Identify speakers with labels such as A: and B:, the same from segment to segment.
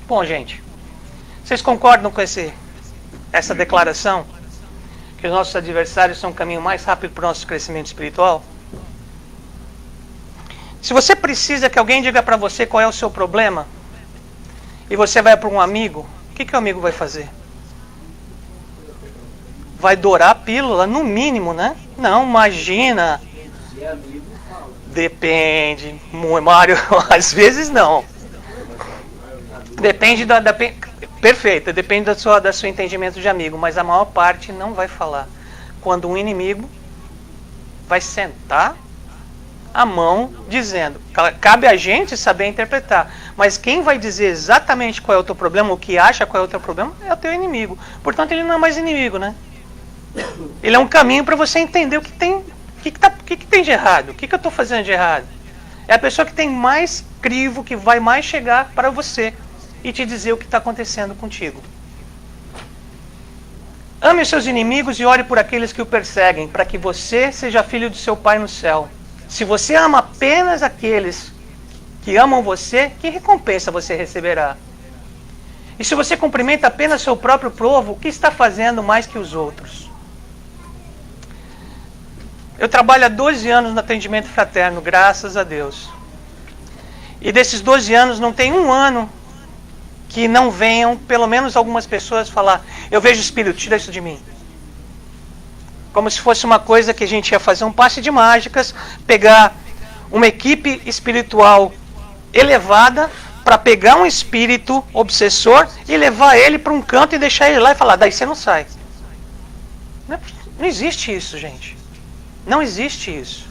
A: Bom, gente, vocês concordam com essa declaração? Que os nossos adversários são o caminho mais rápido para o nosso crescimento espiritual? Se você precisa que alguém diga para você qual é o seu problema, e você vai para um amigo, o que o amigo vai fazer? Vai dourar a pílula, no mínimo, né? Não, imagina. Depende, Mário, às vezes não. Depende perfeito, depende do seu entendimento de amigo, mas a maior parte não vai falar. Quando um inimigo vai sentar a mão dizendo, cabe a gente saber interpretar, mas quem vai dizer exatamente qual é o teu problema, o que acha qual é o teu problema, é o teu inimigo. Portanto, ele não é mais inimigo, né? Ele é um caminho para você entender o que tem de errado, o que eu estou fazendo de errado. É a pessoa que tem mais crivo, que vai mais chegar para você e te dizer o que está acontecendo contigo. Ame os seus inimigos e ore por aqueles que o perseguem, para que você seja filho do seu Pai no céu. Se você ama apenas aqueles que amam você, que recompensa você receberá? E se você cumprimenta apenas seu próprio povo, o que está fazendo mais que os outros? Eu trabalho há 12 anos no atendimento fraterno, graças a Deus. E desses 12 anos, não tem um ano que não venham, pelo menos algumas pessoas, falar: eu vejo o Espírito, tira isso de mim. Como se fosse uma coisa que a gente ia fazer um passe de mágicas, pegar uma equipe espiritual elevada para pegar um espírito obsessor e levar ele para um canto e deixar ele lá e falar: daí você não sai. Não existe isso, gente. Não existe isso.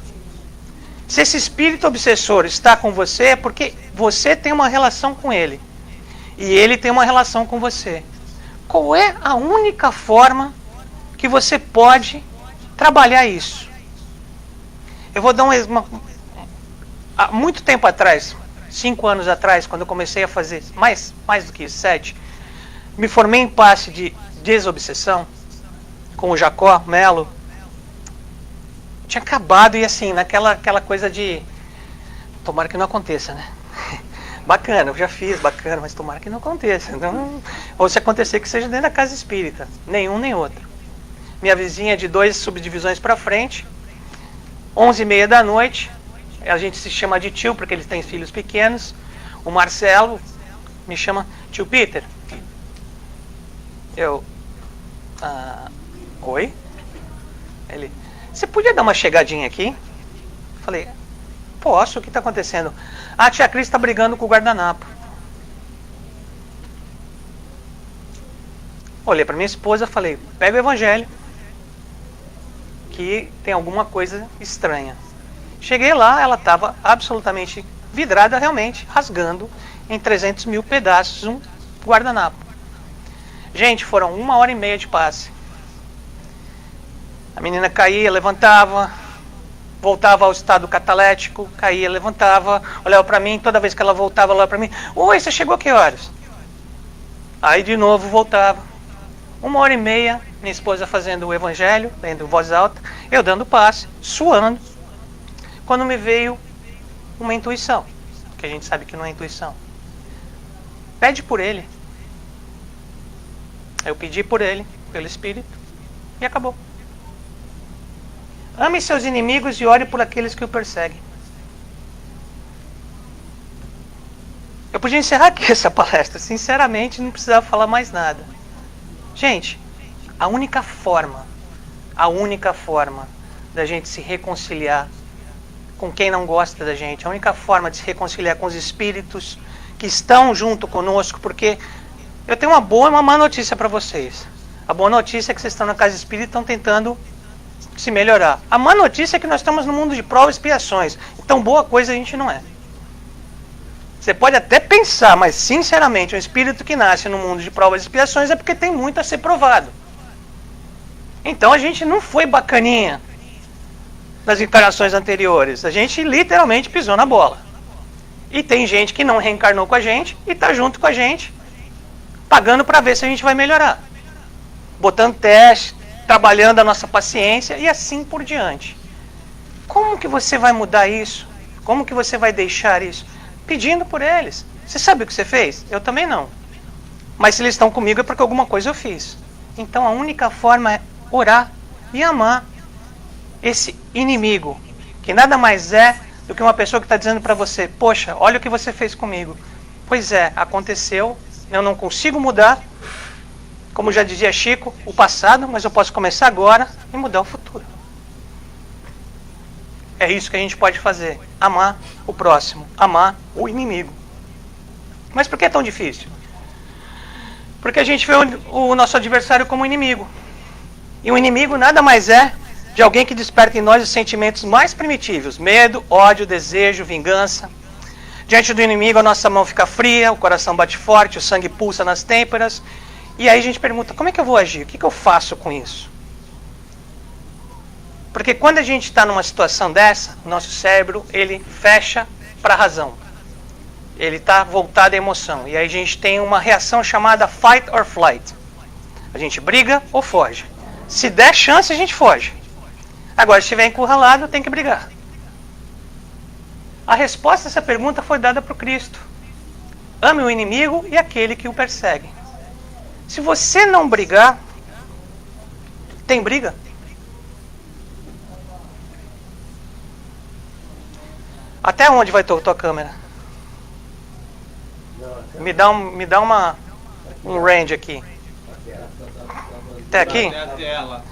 A: Se esse espírito obsessor está com você, é porque você tem uma relação com ele. E ele tem uma relação com você. Qual é a única forma que você pode trabalhar isso? Eu vou dar um exemplo. Há muito tempo atrás, 5 anos atrás, quando eu comecei a fazer, mais do que isso, 7, me formei em passe de desobsessão com o Jacó Melo. Tinha acabado e assim, naquela coisa de tomara que não aconteça, né? Bacana, eu já fiz, bacana, mas tomara que não aconteça. Então, ou se acontecer, que seja dentro da casa espírita. Nenhum nem outro. Minha vizinha de 2 subdivisões para frente, 11h30 da noite, a gente se chama de tio, porque eles têm filhos pequenos. O Marcelo me chama tio Peter. Oi? Ele: você podia dar uma chegadinha aqui? Falei: posso, o que está acontecendo? A tia Cris está brigando com o guardanapo. Olhei para minha esposa e falei: pega o evangelho, que tem alguma coisa estranha. Cheguei lá, ela estava absolutamente vidrada, realmente, rasgando em 300 mil pedaços um guardanapo. Gente, foram 1h30 de passe. A menina caía, levantava, voltava ao estado catalético, caía, levantava, olhava para mim, toda vez que ela voltava, olhava para mim: oi, você chegou a que horas? Aí de novo voltava. 1h30, minha esposa fazendo o evangelho, lendo voz alta, eu dando passe, suando, quando me veio uma intuição, que a gente sabe que não é intuição. Pede por ele. Eu pedi por ele, pelo Espírito, e acabou. Ame seus inimigos e ore por aqueles que o perseguem. Eu podia encerrar aqui essa palestra. Sinceramente, não precisava falar mais nada. Gente, a única forma da gente se reconciliar com quem não gosta da gente, a única forma de se reconciliar com os espíritos que estão junto conosco, porque eu tenho uma boa e uma má notícia para vocês. A boa notícia é que vocês estão na casa espírita e estão tentando se melhorar. A má notícia é que nós estamos no mundo de provas e expiações. Então boa coisa a gente não é. Você pode até pensar, mas sinceramente, um espírito que nasce no mundo de provas e expiações é porque tem muito a ser provado. Então a gente não foi bacaninha nas encarnações anteriores. A gente literalmente pisou na bola. E tem gente que não reencarnou com a gente e está junto com a gente, pagando para ver se a gente vai melhorar. Botando teste, trabalhando a nossa paciência e assim por diante. Como que você vai mudar isso? Como que você vai deixar isso? Pedindo por eles. Você sabe o que você fez? Eu também não. Mas se eles estão comigo é porque alguma coisa eu fiz. Então a única forma é orar e amar esse inimigo, que nada mais é do que uma pessoa que está dizendo para você: poxa, olha o que você fez comigo. Pois é, aconteceu, eu não consigo mudar, como já dizia Chico, o passado, mas eu posso começar agora e mudar o futuro. É isso que a gente pode fazer: amar o próximo, amar o inimigo. Mas por que é tão difícil? Porque a gente vê o nosso adversário como inimigo. E o inimigo nada mais é de alguém que desperta em nós os sentimentos mais primitivos: medo, ódio, desejo, vingança. Diante do inimigo a nossa mão fica fria, o coração bate forte, o sangue pulsa nas têmporas. E aí a gente pergunta: como é que eu vou agir? O que eu faço com isso? Porque quando a gente está numa situação dessa, o nosso cérebro ele fecha para a razão. Ele está voltado à emoção. E aí a gente tem uma reação chamada fight or flight. A gente briga ou foge. Se der chance, a gente foge. Agora, se estiver encurralado, tem que brigar. A resposta a essa pergunta foi dada por Cristo: ame o inimigo e aquele que o persegue. Se você não brigar, tem briga? Até onde vai tua câmera? Me dá um range aqui. Até aqui?
B: Até a tela.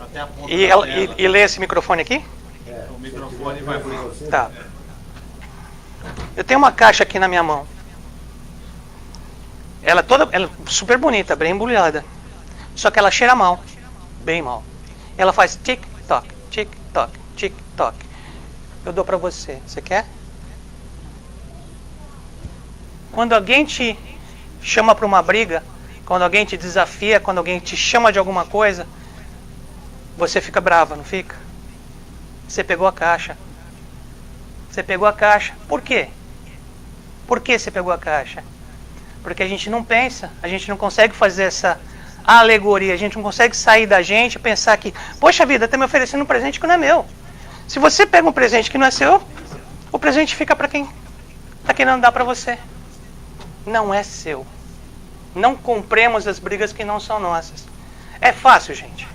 B: Até a ponta
A: E,
B: da tela.
A: e lê esse microfone aqui?
B: O microfone vai por...
A: Tá. Eu tenho uma caixa aqui na minha mão. Ela é super bonita, bem embrulhada. Só que ela cheira mal. Bem mal. Ela faz tic-toc, tic-toc, tic-toc. Eu dou pra você. Você quer? Quando alguém te chama para uma briga, quando alguém te desafia, quando alguém te chama de alguma coisa, você fica brava, não fica? Você pegou a caixa. Você pegou a caixa. Por quê? Por que você pegou a caixa? Porque a gente não pensa, a gente não consegue fazer essa alegoria, a gente não consegue sair da gente e pensar que, poxa vida, está me oferecendo um presente que não é meu. Se você pega um presente que não é seu, o presente fica para quem está querendo dar para você. Não é seu. Não compremos as brigas que não são nossas. É fácil, gente?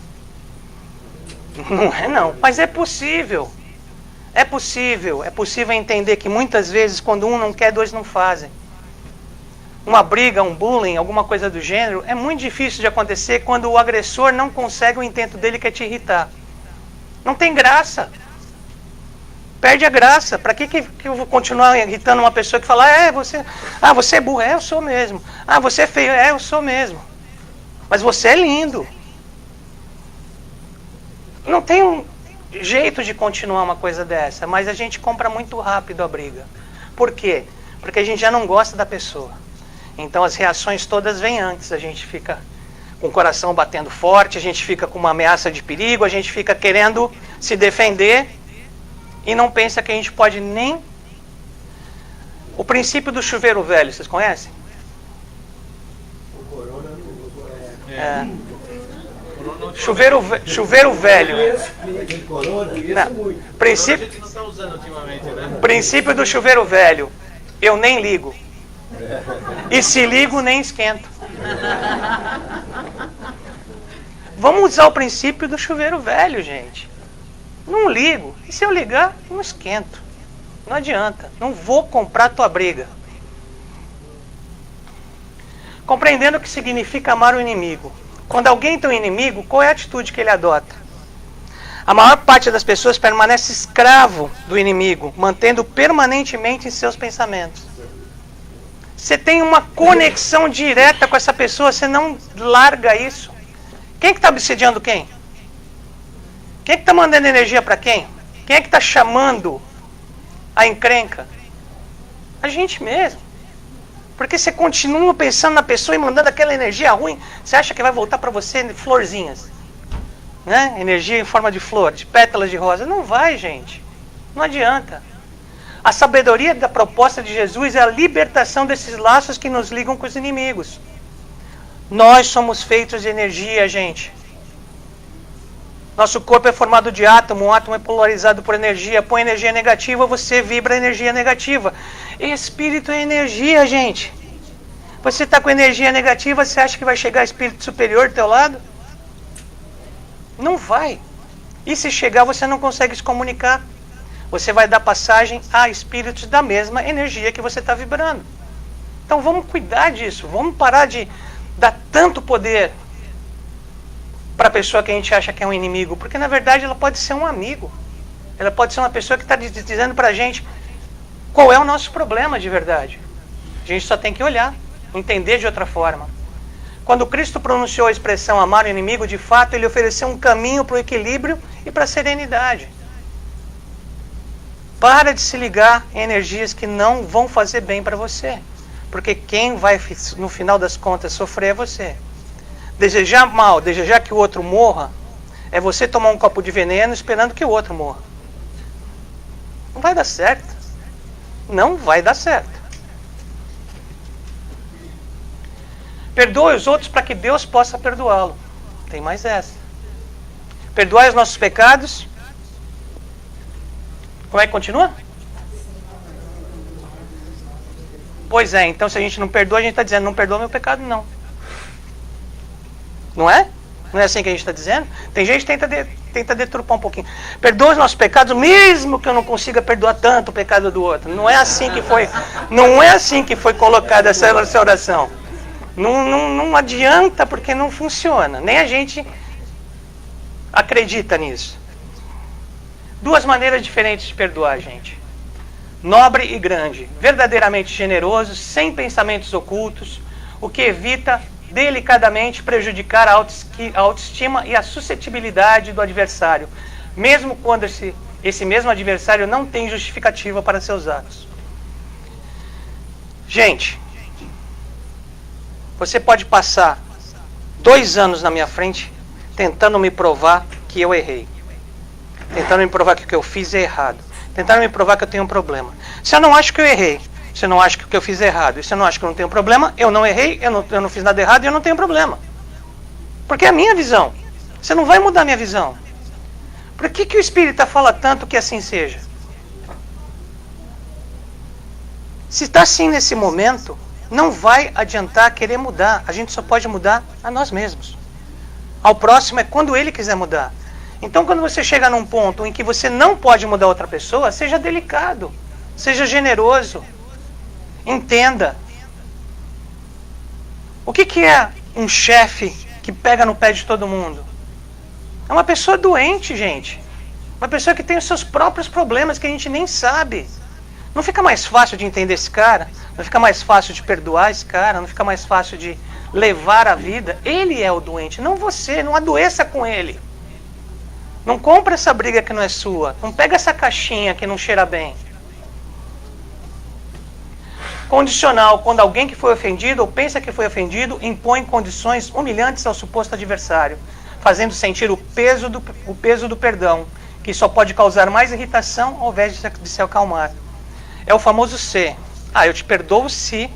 A: Não é não, mas é possível. É possível entender que muitas vezes quando um não quer, dois não fazem. Uma briga, um bullying, alguma coisa do gênero, é muito difícil de acontecer quando o agressor não consegue o intento dele, que é te irritar. Não tem graça. Perde a graça. Para que eu vou continuar irritando uma pessoa que fala: você é burro? É, eu sou mesmo. Ah, você é feio? É, eu sou mesmo. Mas você é lindo. Não tem um jeito de continuar uma coisa dessa, mas a gente compra muito rápido a briga. Por quê? Porque a gente já não gosta da pessoa. Então as reações todas vêm antes. A gente fica com o coração batendo forte, a gente fica com uma ameaça de perigo, a gente fica querendo se defender e não pensa que a gente pode nem... O princípio do chuveiro velho, vocês conhecem? Chuveiro velho. Princípio do chuveiro velho. Eu nem ligo. E se ligo, nem esquento. Vamos usar o princípio do chuveiro velho, gente. Não ligo. E se eu ligar, não esquento. Não adianta. Não vou comprar tua briga. Compreendendo o que significa amar o inimigo. Quando alguém tem um inimigo, qual é a atitude que ele adota? A maior parte das pessoas permanece escravo do inimigo, mantendo permanentemente em seus pensamentos. Você tem uma conexão direta com essa pessoa, você não larga isso. Quem que está obsediando quem? Quem que está mandando energia para quem? Quem é que está chamando a encrenca? A gente mesmo. Porque você continua pensando na pessoa e mandando aquela energia ruim, você acha que vai voltar para você florzinhas, né? Energia em forma de flor, de pétalas de rosa. Não vai, gente. Não adianta. A sabedoria da proposta de Jesus é a libertação desses laços que nos ligam com os inimigos. Nós somos feitos de energia, gente. Nosso corpo é formado de átomo, um átomo é polarizado por energia. Põe energia negativa, você vibra energia negativa. Espírito é energia, gente. Você está com energia negativa, você acha que vai chegar espírito superior do teu lado? Não vai. E se chegar, você não consegue se comunicar. Você vai dar passagem a espíritos da mesma energia que você está vibrando. Então vamos cuidar disso. Vamos parar de dar tanto poder para a pessoa que a gente acha que é um inimigo. Porque na verdade ela pode ser um amigo. Ela pode ser uma pessoa que está dizendo para a gente qual é o nosso problema de verdade. A gente só tem que olhar, entender de outra forma. Quando Cristo pronunciou a expressão amar o inimigo, de fato ele ofereceu um caminho para o equilíbrio e para a serenidade. Para de se ligar em energias que não vão fazer bem para você. Porque quem vai, no final das contas, sofrer é você. Desejar mal, desejar que o outro morra, é você tomar um copo de veneno esperando que o outro morra. Não vai dar certo. Não vai dar certo. Perdoe os outros para que Deus possa perdoá-lo. Tem mais essa. Perdoai os nossos pecados. Como é que continua? Pois é, então se a gente não perdoa, a gente está dizendo, não perdoa meu pecado, não. Não é? Não é assim que a gente está dizendo? Tem gente que tenta deturpar um pouquinho. Perdoa os nossos pecados, mesmo que eu não consiga perdoar tanto o pecado do outro. Não é assim que foi colocada essa oração. Não adianta, porque não funciona. Nem a gente acredita nisso. Duas maneiras diferentes de perdoar, gente. Nobre e grande. Verdadeiramente generoso, sem pensamentos ocultos, o que evita delicadamente prejudicar a autoestima e a suscetibilidade do adversário, mesmo quando esse mesmo adversário não tem justificativa para seus atos. Gente, você pode passar 2 anos na minha frente tentando me provar que eu errei. Tentando me provar que o que eu fiz é errado. Tentando me provar que eu tenho um problema. Se eu não acho que eu errei, se eu não acho que o que eu fiz é errado, e se eu não acho que eu não tenho problema, eu não errei, eu não fiz nada errado e eu não tenho problema. Porque é a minha visão. Você não vai mudar a minha visão. Por que o Espírita fala tanto que assim seja? Se está assim nesse momento, não vai adiantar querer mudar. A gente só pode mudar a nós mesmos. Ao próximo é quando ele quiser mudar. Então, quando você chega num ponto em que você não pode mudar outra pessoa, seja delicado, seja generoso, entenda. O que é um chefe que pega no pé de todo mundo? É uma pessoa doente, gente. Uma pessoa que tem os seus próprios problemas que a gente nem sabe. Não fica mais fácil de entender esse cara? Não fica mais fácil de perdoar esse cara? Não fica mais fácil de levar a vida? Ele é o doente, não você. Não adoeça com ele. Não compra essa briga que não é sua. Não pega essa caixinha que não cheira bem. Condicional, quando alguém que foi ofendido ou pensa que foi ofendido, impõe condições humilhantes ao suposto adversário, fazendo sentir o peso do perdão, que só pode causar mais irritação ao invés de se acalmar. É o famoso se. Eu te perdoo se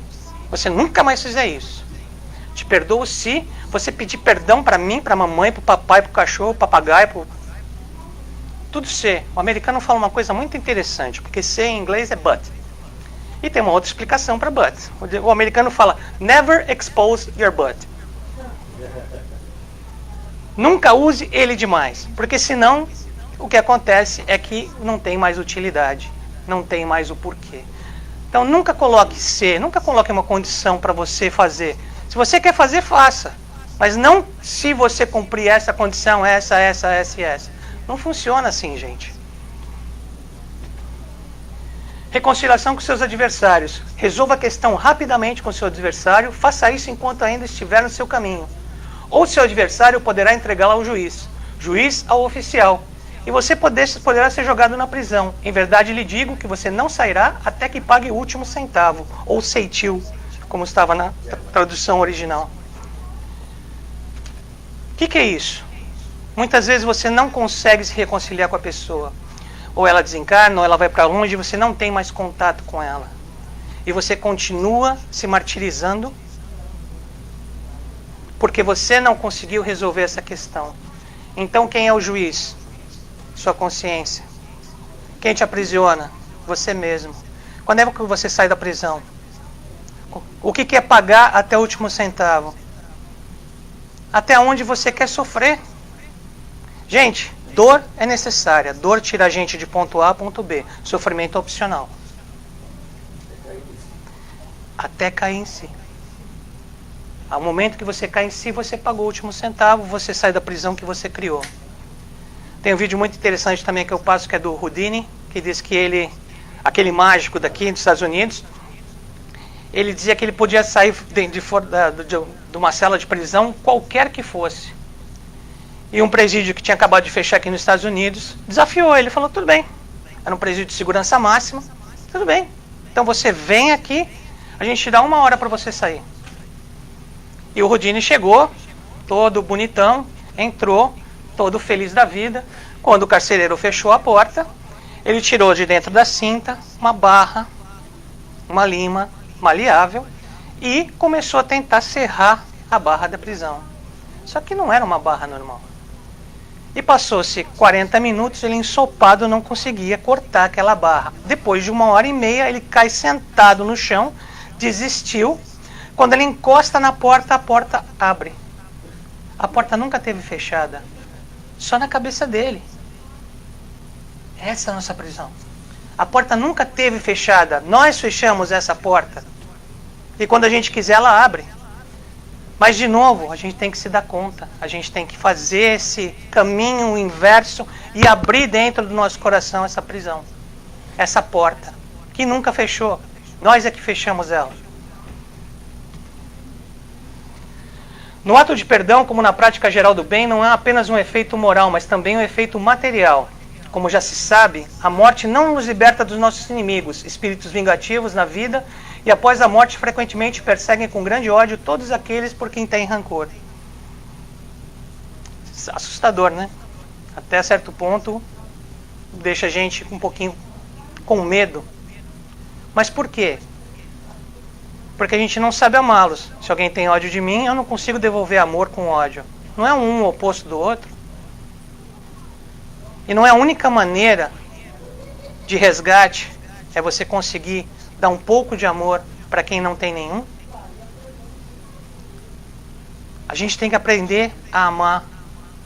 A: você nunca mais fizer isso. Te perdoo se você pedir perdão para mim, para a mamãe, para o papai, para o cachorro, para o papagaio, tudo se. O americano fala uma coisa muito interessante, porque se em inglês é but. E tem uma outra explicação para but. O americano fala, never expose your butt. Nunca use ele demais, porque senão o que acontece é que não tem mais utilidade, não tem mais o porquê. Então nunca coloque se, nunca coloque uma condição para você fazer. Se você quer fazer, faça. Mas não se você cumprir essa condição, essa e essa. Não funciona assim, gente. Reconciliação com seus adversários. Resolva a questão rapidamente com seu adversário. Faça isso enquanto ainda estiver no seu caminho. Ou seu adversário poderá entregá-la ao juiz. Juiz ao oficial. E você poderá ser jogado na prisão. Em verdade lhe digo que você não sairá até que pague o último centavo. Ou ceitil, como estava na tradução original. O que é isso? Muitas vezes você não consegue se reconciliar com a pessoa. Ou ela desencarna, ou ela vai para longe e você não tem mais contato com ela. E você continua se martirizando porque você não conseguiu resolver essa questão. Então quem é o juiz? Sua consciência. Quem te aprisiona? Você mesmo. Quando é que você sai da prisão? O que é pagar até o último centavo? Até onde você quer sofrer. Gente, dor é necessária. Dor tira a gente de ponto A a ponto B. Sofrimento é opcional. Até cair em si. Ao momento que você cai em si, você pagou o último centavo, você sai da prisão que você criou. Tem um vídeo muito interessante também que eu passo, que é do Houdini, que diz que ele, aquele mágico daqui dos Estados Unidos, ele dizia que ele podia sair de uma cela de prisão, qualquer que fosse. E um presídio que tinha acabado de fechar aqui nos Estados Unidos desafiou ele, falou, tudo bem. Era um presídio de segurança máxima, tudo bem. Então você vem aqui, a gente te dá 1 hora para você sair. E o Houdini chegou, todo bonitão, entrou, todo feliz da vida. Quando o carcereiro fechou a porta, ele tirou de dentro da cinta uma barra, uma lima maleável e começou a tentar serrar a barra da prisão. Só que não era uma barra normal. E passou-se 40 minutos, ele ensopado não conseguia cortar aquela barra. Depois de 1h30, ele cai sentado no chão, desistiu. Quando ele encosta na porta, a porta abre. A porta nunca teve fechada. Só na cabeça dele. Essa é a nossa prisão. A porta nunca teve fechada. Nós fechamos essa porta. E quando a gente quiser, ela abre. Mas, de novo, a gente tem que se dar conta. A gente tem que fazer esse caminho inverso e abrir dentro do nosso coração essa prisão. Essa porta. Que nunca fechou. Nós é que fechamos ela. No ato de perdão, como na prática geral do bem, não é apenas um efeito moral, mas também um efeito material. Como já se sabe, a morte não nos liberta dos nossos inimigos, espíritos vingativos na vida, e após a morte frequentemente perseguem com grande ódio todos aqueles por quem têm rancor. Assustador, né? Até certo ponto, deixa a gente um pouquinho com medo. Mas por quê? Porque a gente não sabe amá-los. Se alguém tem ódio de mim, eu não consigo devolver amor com ódio. Não é um oposto do outro. E não é a única maneira de resgate é você conseguir dar um pouco de amor para quem não tem nenhum. A gente tem que aprender a amar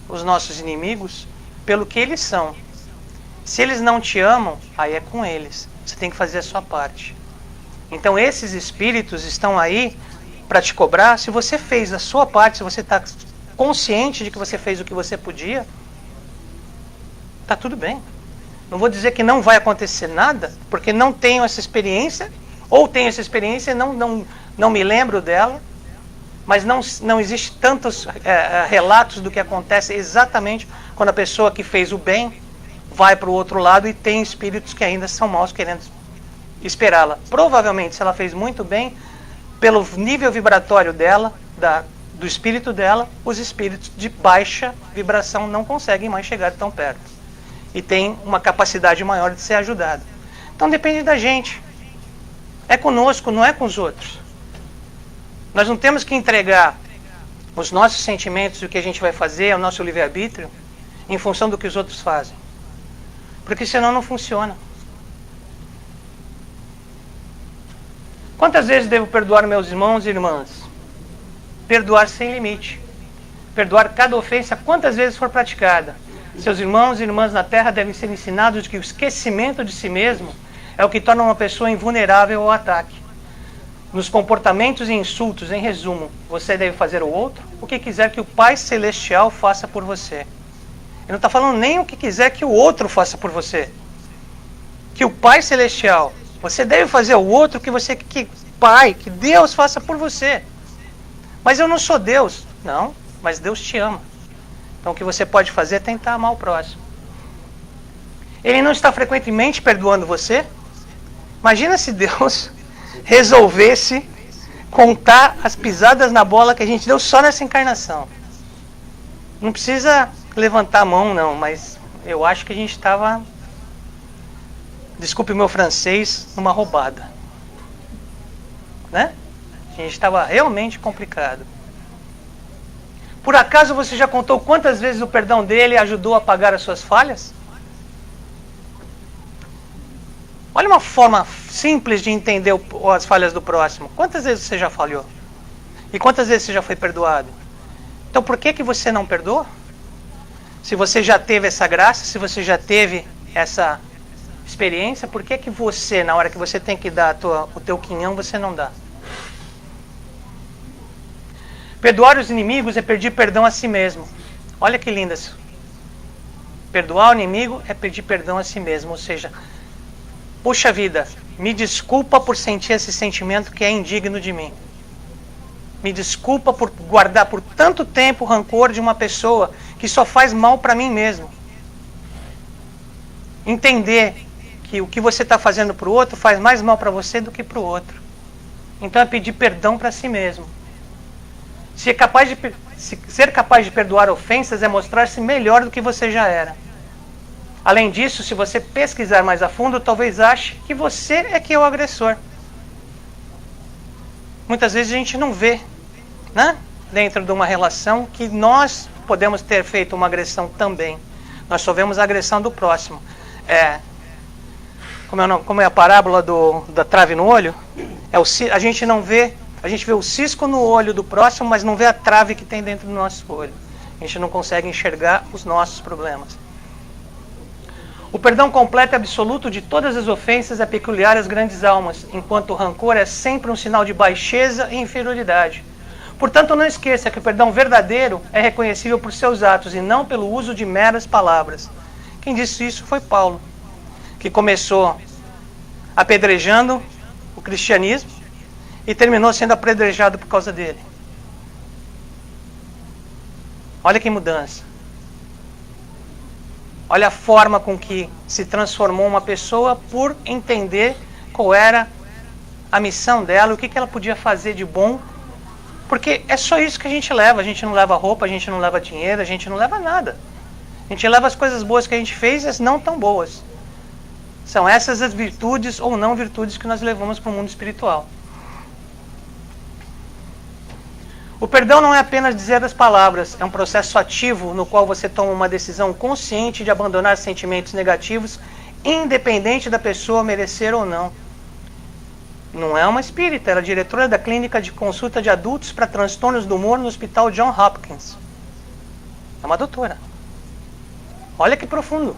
A: os nossos inimigos pelo que eles são. Se eles não te amam, aí é com eles. Você tem que fazer a sua parte. Então esses espíritos estão aí para te cobrar. Se você fez a sua parte, se você está consciente de que você fez o que você podia, está tudo bem. Não vou dizer que não vai acontecer nada, porque não tenho essa experiência, ou tenho essa experiência e não me lembro dela, mas não existe tantos relatos do que acontece exatamente quando a pessoa que fez o bem vai para o outro lado e tem espíritos que ainda são maus querendo esperá-la. Provavelmente, se ela fez muito bem, pelo nível vibratório dela, do espírito dela, os espíritos de baixa vibração não conseguem mais chegar tão perto. E tem uma capacidade maior de ser ajudado. Então depende da gente. É conosco, não é com os outros. Nós não temos que entregar os nossos sentimentos e o que a gente vai fazer, o nosso livre-arbítrio, em função do que os outros fazem. Porque senão não funciona. Quantas vezes devo perdoar meus irmãos e irmãs? Perdoar sem limite. Perdoar cada ofensa quantas vezes for praticada. Seus irmãos e irmãs na Terra devem ser ensinados de que o esquecimento de si mesmo é o que torna uma pessoa invulnerável ao ataque. Nos comportamentos e insultos, em resumo, você deve fazer ao outro o que quiser que o Pai Celestial faça por você. Ele não está falando nem o que quiser que o outro faça por você. Que o Pai Celestial, você deve fazer ao outro o que você que Pai, que Deus faça por você. Mas eu não sou Deus. Não, mas Deus te ama. Então o que você pode fazer é tentar amar o próximo. Ele não está frequentemente perdoando você? Imagina se Deus resolvesse contar as pisadas na bola que a gente deu só nessa encarnação. Não precisa levantar a mão não, mas eu acho que a gente estava, desculpe o meu francês, numa roubada. Né? A gente estava realmente complicado. Por acaso você já contou quantas vezes o perdão dele ajudou a apagar as suas falhas? Olha uma forma simples de entender as falhas do próximo. Quantas vezes você já falhou? E quantas vezes você já foi perdoado? Então por que você não perdoa? Se você já teve essa graça, se você já teve essa experiência, por que você, na hora que você tem que dar o teu quinhão, você não dá? Perdoar os inimigos é pedir perdão a si mesmo. Olha que lindo isso. Perdoar o inimigo é pedir perdão a si mesmo. Ou seja, puxa vida, me desculpa por sentir esse sentimento que é indigno de mim. Me desculpa por guardar por tanto tempo o rancor de uma pessoa que só faz mal para mim mesmo. Entender que o que você está fazendo para o outro faz mais mal para você do que para o outro. Então é pedir perdão para si mesmo. Ser capaz de perdoar ofensas é mostrar-se melhor do que você já era. Além disso, se você pesquisar mais a fundo, talvez ache que você é que é o agressor. Muitas vezes a gente não vê, né, dentro de uma relação, que nós podemos ter feito uma agressão também. Nós só vemos a agressão do próximo. Como é a parábola da trave no olho? A gente não vê, a gente vê o cisco no olho do próximo, mas não vê a trave que tem dentro do nosso olho. A gente não consegue enxergar os nossos problemas. O perdão completo e absoluto de todas as ofensas é peculiar às grandes almas, enquanto o rancor é sempre um sinal de baixeza e inferioridade. Portanto, não esqueça que o perdão verdadeiro é reconhecível por seus atos e não pelo uso de meras palavras. Quem disse isso foi Paulo, que começou apedrejando o cristianismo e terminou sendo apedrejado por causa dele. Olha que mudança. Olha a forma com que se transformou uma pessoa por entender qual era a missão dela, o que ela podia fazer de bom. Porque é só isso que a gente leva. A gente não leva roupa, a gente não leva dinheiro, a gente não leva nada. A gente leva as coisas boas que a gente fez e as não tão boas. São essas as virtudes ou não virtudes que nós levamos para o mundo espiritual. O perdão não é apenas dizer as palavras, é um processo ativo no qual você toma uma decisão consciente de abandonar sentimentos negativos, independente da pessoa merecer ou não. Não é uma espírita, ela é diretora da clínica de consulta de adultos para transtornos do humor no Hospital John Hopkins. É uma doutora. Olha que profundo.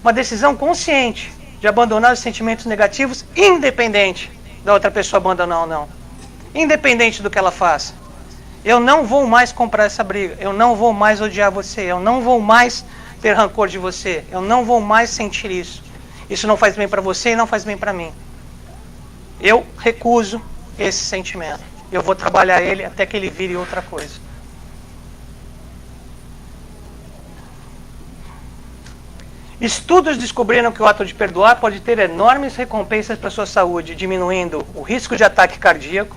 A: Uma decisão consciente de abandonar os sentimentos negativos, independente da outra pessoa abandonar ou não. Independente do que ela faça. Eu não vou mais comprar essa briga. Eu não vou mais odiar você. Eu não vou mais ter rancor de você. Eu não vou mais sentir isso. Isso não faz bem para você e não faz bem para mim. Eu recuso esse sentimento. Eu vou trabalhar ele até que ele vire outra coisa. Estudos descobriram que o ato de perdoar pode ter enormes recompensas para a sua saúde, diminuindo o risco de ataque cardíaco,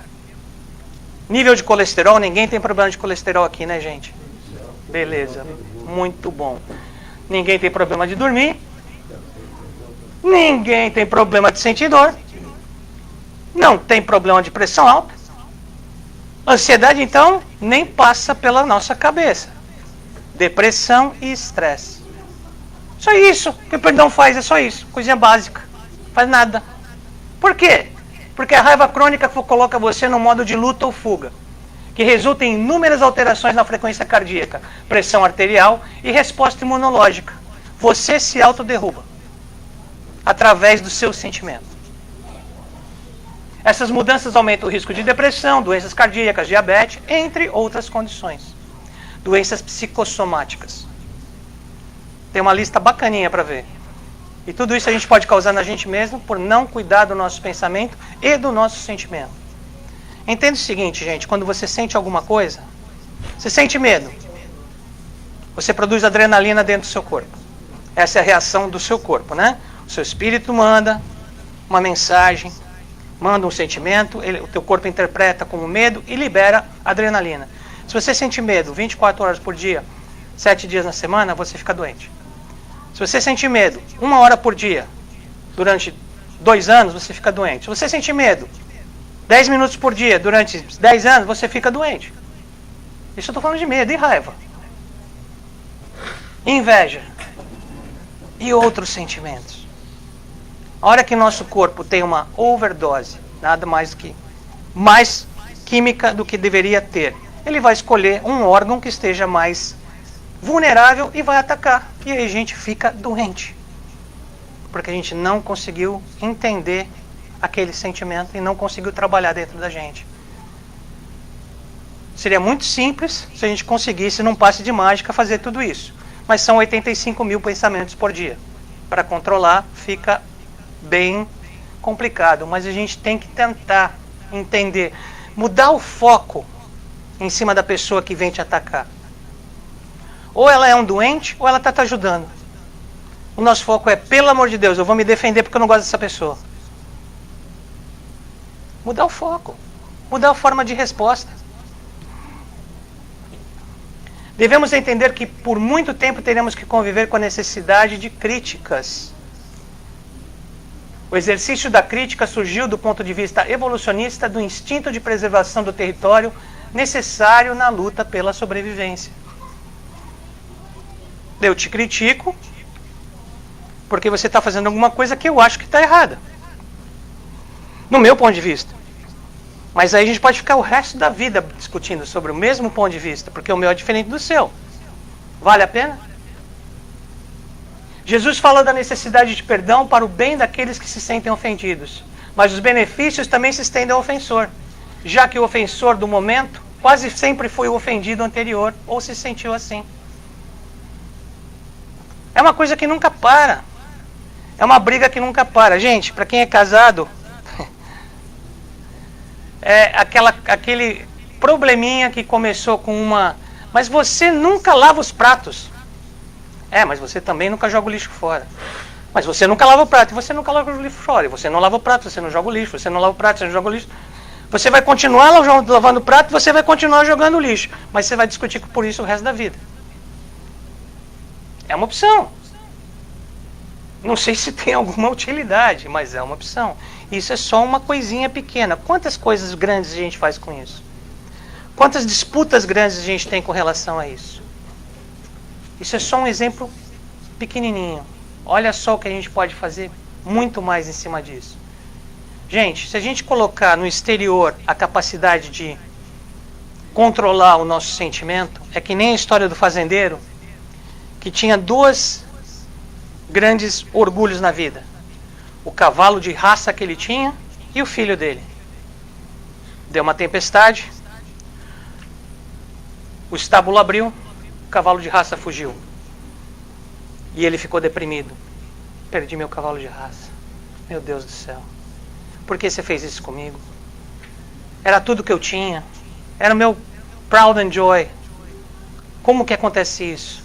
A: nível de colesterol. Ninguém tem problema de colesterol aqui, né, gente? Beleza, muito bom. Ninguém tem problema de dormir. Ninguém tem problema de sentir dor. Não tem problema de pressão alta. Ansiedade, então, nem passa pela nossa cabeça. Depressão e estresse. Só isso que o perdão faz, é só isso. Coisinha básica. Faz nada. Por quê? Porque a raiva crônica coloca você no modo de luta ou fuga, que resulta em inúmeras alterações na frequência cardíaca, pressão arterial e resposta imunológica. Você se autoderruba através do seu sentimento. Essas mudanças aumentam o risco de depressão, doenças cardíacas, diabetes, entre outras condições. Doenças psicossomáticas. Tem uma lista bacaninha para ver. E tudo isso a gente pode causar na gente mesmo por não cuidar do nosso pensamento e do nosso sentimento. Entenda o seguinte, gente, quando você sente alguma coisa, você sente medo. Você produz adrenalina dentro do seu corpo. Essa é a reação do seu corpo, né? O seu espírito manda uma mensagem, manda um sentimento, o teu corpo interpreta como medo e libera adrenalina. Se você sente medo 24 horas por dia, 7 dias na semana, você fica doente. Se você sente medo 1 hora por dia, durante 2 anos, você fica doente. Se você sente medo 10 minutos por dia, durante 10 anos, você fica doente. Isso eu estou falando de medo e raiva. Inveja. E outros sentimentos. A hora que nosso corpo tem uma overdose, nada mais que mais química do que deveria ter, ele vai escolher um órgão que esteja mais vulnerável e vai atacar. E aí a gente fica doente. Porque a gente não conseguiu entender aquele sentimento e não conseguiu trabalhar dentro da gente. Seria muito simples se a gente conseguisse, num passe de mágica, fazer tudo isso. Mas são 85 mil pensamentos por dia. Para controlar, fica bem complicado. Mas a gente tem que tentar entender, mudar o foco em cima da pessoa que vem te atacar. Ou ela é um doente, ou ela está te ajudando. O nosso foco é, pelo amor de Deus, eu vou me defender porque eu não gosto dessa pessoa. Mudar o foco. Mudar a forma de resposta. Devemos entender que por muito tempo teremos que conviver com a necessidade de críticas. O exercício da crítica surgiu do ponto de vista evolucionista do instinto de preservação do território necessário na luta pela sobrevivência. Eu te critico porque você está fazendo alguma coisa que eu acho que está errada. No meu ponto de vista. Mas aí a gente pode ficar o resto da vida discutindo sobre o mesmo ponto de vista, porque o meu é diferente do seu. Vale a pena? Jesus fala da necessidade de perdão para o bem daqueles que se sentem ofendidos. Mas os benefícios também se estendem ao ofensor, já que o ofensor do momento quase sempre foi o ofendido anterior, ou se sentiu assim. É uma coisa que nunca para. É uma briga que nunca para. Gente, para quem é casado, é aquele probleminha que começou com uma... Mas você nunca lava os pratos. Mas você também nunca joga o lixo fora. Mas você nunca lava o prato e você nunca lava o lixo fora. E você não lava o prato, você não joga o lixo. Você não lava o prato, você não joga o lixo. Você vai continuar lavando o prato, você vai continuar jogando o lixo. Mas você vai discutir por isso o resto da vida. É uma opção. Não sei se tem alguma utilidade, mas é uma opção. Isso é só uma coisinha pequena. Quantas coisas grandes a gente faz com isso? Quantas disputas grandes a gente tem com relação a isso? Isso é só um exemplo pequenininho. Olha só o que a gente pode fazer muito mais em cima disso. Gente, se a gente colocar no exterior a capacidade de controlar o nosso sentimento, é que nem a história do fazendeiro, que tinha dois grandes orgulhos na vida. O cavalo de raça que ele tinha e o filho dele. Deu uma tempestade, o estábulo abriu, o cavalo de raça fugiu. E ele ficou deprimido. Perdi meu cavalo de raça. Meu Deus do céu. Por que você fez isso comigo? Era tudo que eu tinha. Era o meu proud and joy. Como que acontece isso?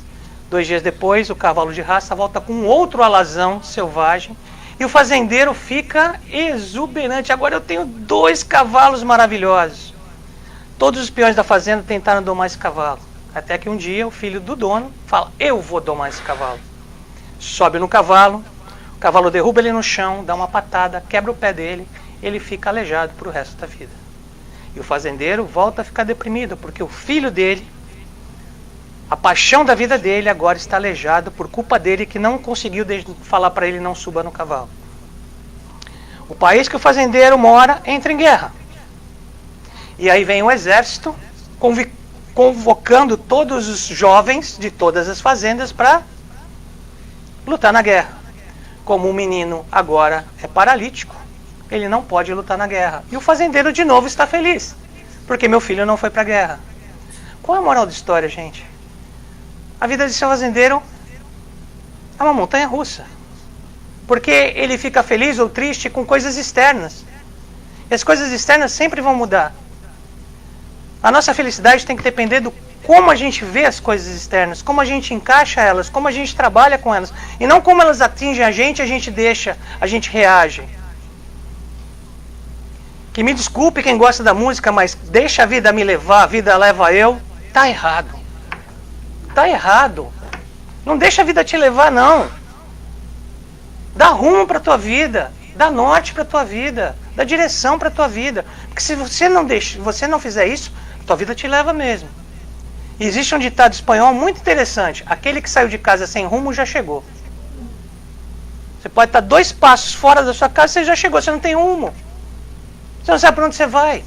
A: 2 dias depois, o cavalo de raça volta com outro alazão selvagem. E o fazendeiro fica exuberante. Agora eu tenho 2 cavalos maravilhosos. Todos os peões da fazenda tentaram domar esse cavalo. Até que um dia o filho do dono fala, eu vou domar esse cavalo. Sobe no cavalo, o cavalo derruba ele no chão, dá uma patada, quebra o pé dele, ele fica aleijado para o resto da vida. E o fazendeiro volta a ficar deprimido, porque o filho dele, a paixão da vida dele, agora está aleijado por culpa dele, que não conseguiu falar para ele não suba no cavalo. O país que o fazendeiro mora entra em guerra. E aí vem o exército convocando todos os jovens de todas as fazendas para lutar na guerra. Como o menino agora é paralítico, ele não pode lutar na guerra. E o fazendeiro de novo está feliz, porque meu filho não foi para a guerra. Qual é a moral da história, gente? A vida de seu fazendeiro é uma montanha russa. Porque ele fica feliz ou triste com coisas externas. E as coisas externas sempre vão mudar. A nossa felicidade tem que depender do como a gente vê as coisas externas, como a gente encaixa elas, como a gente trabalha com elas. E não como elas atingem a gente deixa, a gente reage. Que me desculpe quem gosta da música, mas deixa a vida me levar, a vida leva eu, tá errado. Tá errado. Não deixa a vida te levar, não. Dá rumo para a tua vida, dá norte para a tua vida, dá direção para a tua vida. Porque se você não fizer isso, a tua vida te leva mesmo. E existe um ditado espanhol muito interessante. Aquele que saiu de casa sem rumo já chegou. Você pode estar 2 passos fora da sua casa, você já chegou, você não tem rumo. Você não sabe para onde você vai.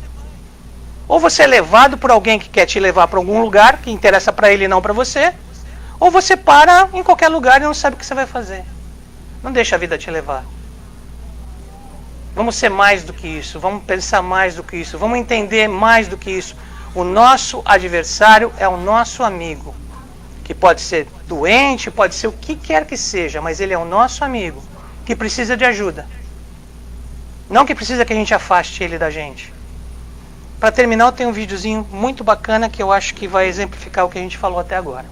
A: Ou você é levado por alguém que quer te levar para algum lugar, que interessa para ele e não para você, ou você para em qualquer lugar e não sabe o que você vai fazer. Não deixa a vida te levar. Vamos ser mais do que isso, vamos pensar mais do que isso, vamos entender mais do que isso. O nosso adversário é o nosso amigo, que pode ser doente, pode ser o que quer que seja, mas ele é o nosso amigo, que precisa de ajuda. Não que precisa que a gente afaste ele da gente. Para terminar, eu tenho um videozinho muito bacana que eu acho que vai exemplificar o que a gente falou até agora.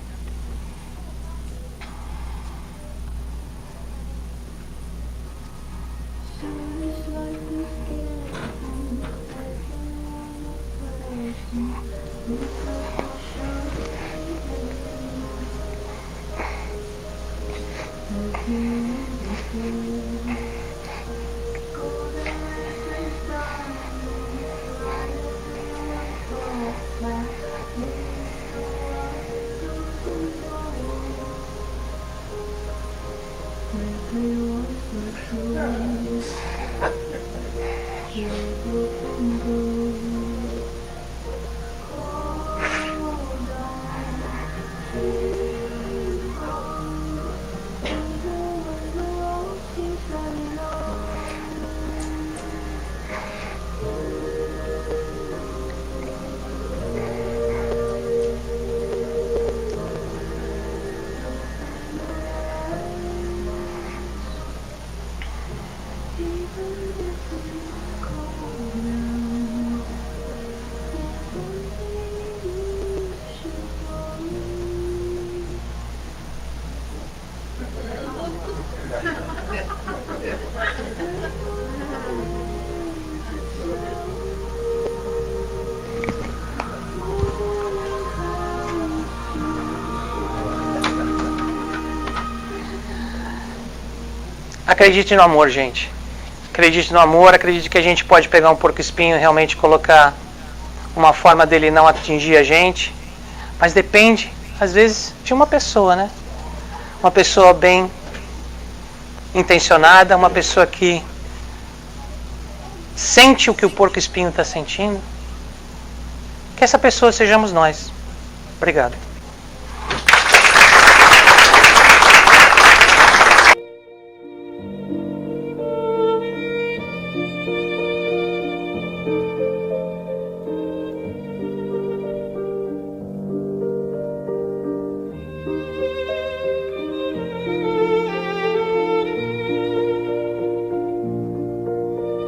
A: Acredite no amor, gente. Acredite no amor, acredite que a gente pode pegar um porco-espinho e realmente colocar uma forma dele não atingir a gente. Mas depende, às vezes, de uma pessoa, né? Uma pessoa bem intencionada, uma pessoa que sente o que o porco-espinho está sentindo. Que essa pessoa sejamos nós. Obrigado.